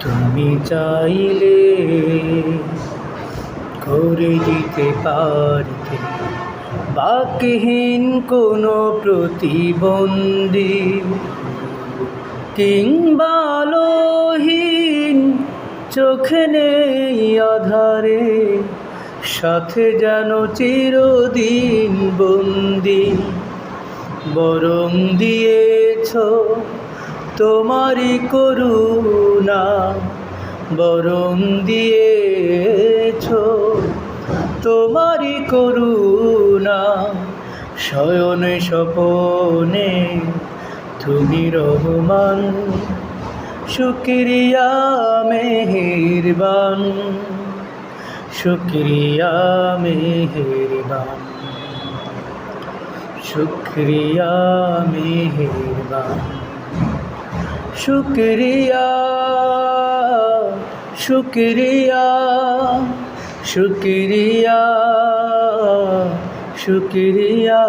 তুমি চাইলে করে দিতে পারতে বাকহীন কোনো প্রতিবন্ধী কিংবা আলোহীন চোখে নেই আধারে, সাথে যেন চিরদিন বন্দি। বরং দিয়েছ তোমারই করুণা, বরং দিয়েছ তোমারই করুণা। শয়নে স্বপনে তুমি রহমান, শুকরিয়া মেহেরবান, শুকরিয়া মেহেরবান, শুকরিয়া মেহেরবান। শুকরিয়া, শুকরিয়া, শুকরিয়া, শুকরিয়া।